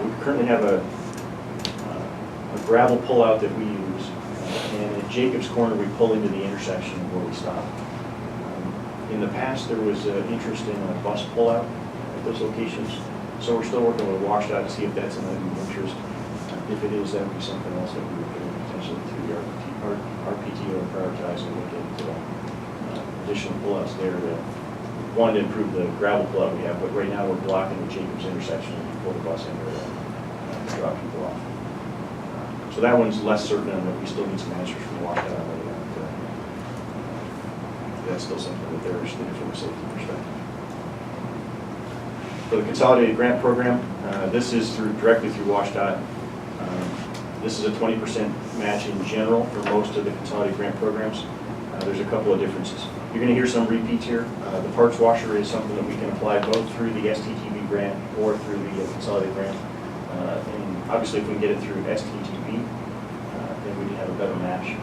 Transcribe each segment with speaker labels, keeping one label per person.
Speaker 1: We currently have a gravel pullout that we use, and at Jacobs Corner we pull into the intersection where we stop. In the past there was interest in a bus pullout at those locations, so we're still working with WashDOT to see if that's an item of interest. If it is, that would be something else that we would potentially through our RPTO prioritize and look at additional pullouts there to, one, to improve the gravel pullout we have, but right now we're blocking the Jacobs intersection before the bus enter to drop people off. So that one's less certain, but we still need some answers from WashDOT on whether or not that's still something that they're interested in from a safety perspective. For the Consolidated Grant Program, this is directly through WashDOT. This is a 20% match in general for most of the Consolidated Grant programs. There's a couple of differences. You're going to hear some repeats here. The parts washer is something that we can apply both through the STTV grant or through the Consolidated Grant. And obviously if we get it through STTV, then we can have a better match.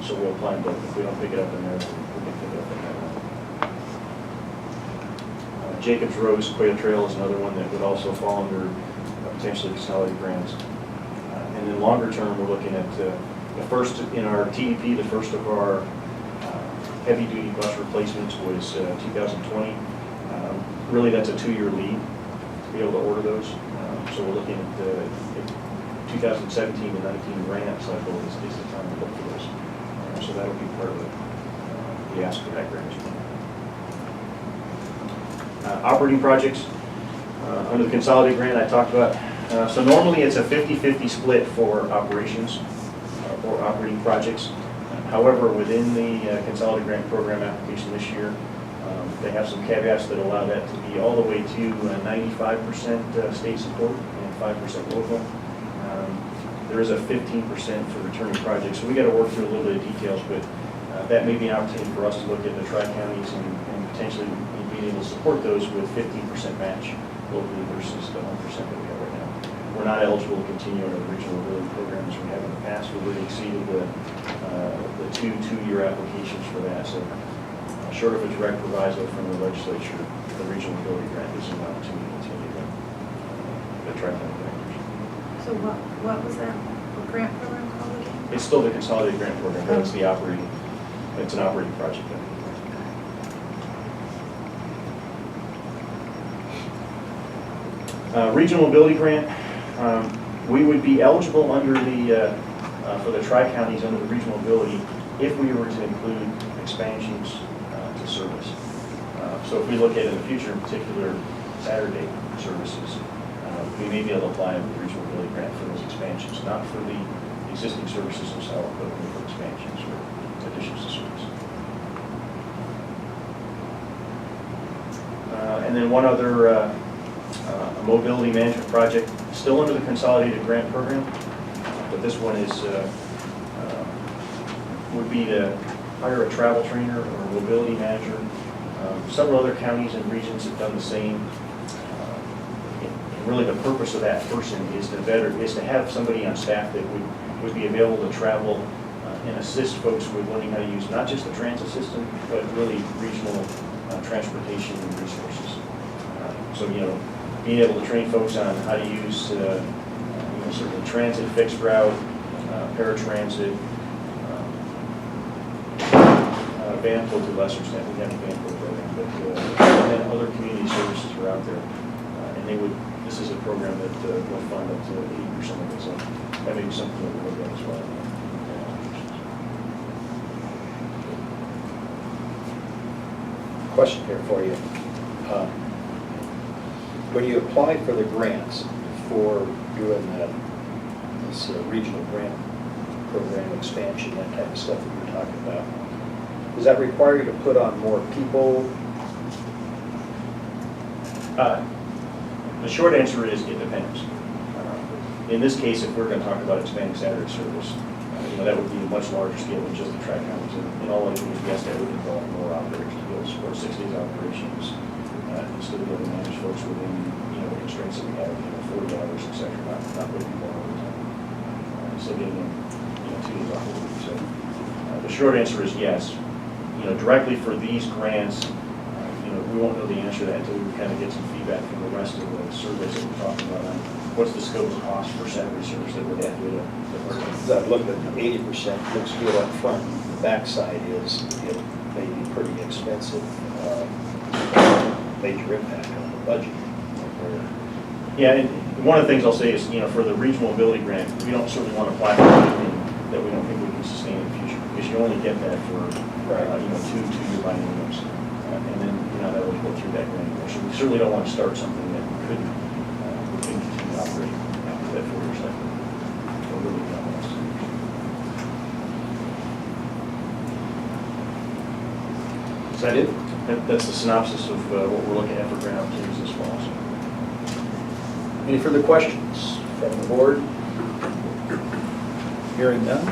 Speaker 1: So we'll apply them both. If we don't pick it up in there, then we can pick it up in there. Jacobs Road Quail Trail is another one that would also fall under potentially Consolidated grants. And then longer term, we're looking at the first in our TEP, the first of our heavy duty bus replacements was 2020. Really that's a 2-year lead to be able to order those. So we're looking at the 2017 to 19 grant cycle is the time to look for those. So that'll be part of the ask for that grant. Operating projects under the Consolidated grant I talked about. So normally it's a 50-50 split for operations or operating projects. However, within the Consolidated Grant Program application this year, they have some caveats that allow that to be all the way to 95% state support and 5% local. There is a 15% for returning projects, so we got to work through a little bit of details, but that may be an opportunity for us to look at the tri-counties and potentially being able to support those with 15% match locally versus the 1% that we have right now. We're not eligible to continue our regional mobility programs we have in the past. We've already exceeded the two-year applications for that. So short of a direct proviso from the legislature, the regional mobility grant is an opportunity to continue the tri-county grant.
Speaker 2: So what was that grant program called again?
Speaker 1: It's still the Consolidated Grant Program, but it's the operating. It's an operating project. Regional mobility grant. We would be eligible under the for the tri-counties under the regional mobility if we were to include expansions to service. So if we look at in the future, in particular Saturday services, we may be able to apply for the regional mobility grant for those expansions, not for the existing services themselves, but for expansions or additions to service. And then one other a mobility management project, still under the Consolidated Grant Program, but this one is would be to hire a travel trainer or a mobility manager. Several other counties and regions have done the same. And really, the purpose of that person is to have somebody on staff that would be available to travel and assist folks with learning how to use not just the transit system, but really regional transportation resources. So being able to train folks on how to use certainly transit, fixed route, paratransit, Vanport to a lesser extent. We have a Vanport program, but and then other community services are out there, and this is a program that will fund up to 80% of it. So that may be something that we'll look at as well.
Speaker 3: Question here for you. When you apply for the grants for doing this regional grant program expansion, that type of stuff that you're talking about, does that require you to put on more people?
Speaker 1: The short answer is it depends. In this case, if we're going to talk about expanding Saturday service, that would be a much larger scale than just the tri-counties. In all likelihood, yes, that would involve more operators to be able to support 6 days operations instead of able to manage folks within the constraints that we have, 40 hours, et cetera, not putting people on overtime. So giving them 2 days off a week. So the short answer is yes. Directly for these grants, we won't know the answer to that until we kind of get some feedback from the rest of the surveys that we're talking about on what's the scope of cost for salary service that would have to do
Speaker 3: Because I've looked at 80%, looks good up front. The backside is, it may be pretty expensive, major impact on the budget.
Speaker 1: Yeah, and one of the things I'll say is, for the regional ability grant, we don't certainly want to apply for anything that we don't think we can sustain in the future, because you only get that for, two-year bienniums. And then, that will go through that grant. So we certainly don't want to start something that we couldn't continue to operate after that 4 year cycle. Or really beyond the next 2 years. Is that it? That's the synopsis of what we're looking at for grant opportunities this fall. So.
Speaker 3: Any further questions from the board? Hearing none.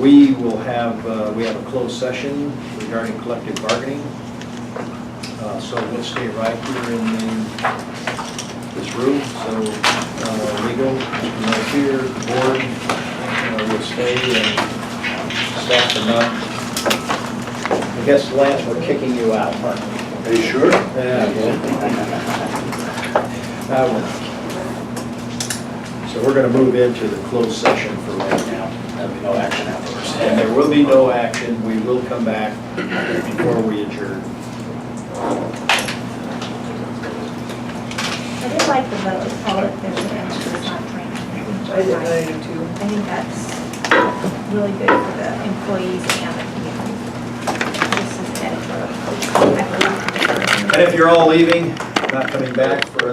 Speaker 3: We will have, we have a closed session regarding collective bargaining. So we'll stay right here in this room. So legal, right here, the board will stay, and staff and not. I guess, Lance, we're kicking you out, aren't we?
Speaker 4: Are you sure?
Speaker 3: Yeah. So we're going to move into the closed session for right now.
Speaker 4: There'll be no action afterwards.
Speaker 3: And there will be no action. We will come back before we adjourn.
Speaker 2: I did like the vote to call it there's an answer, it's not training.
Speaker 5: I do too.
Speaker 2: I think that's really good for the employees and the community. This is editorial.
Speaker 3: And if you're all leaving, not coming back for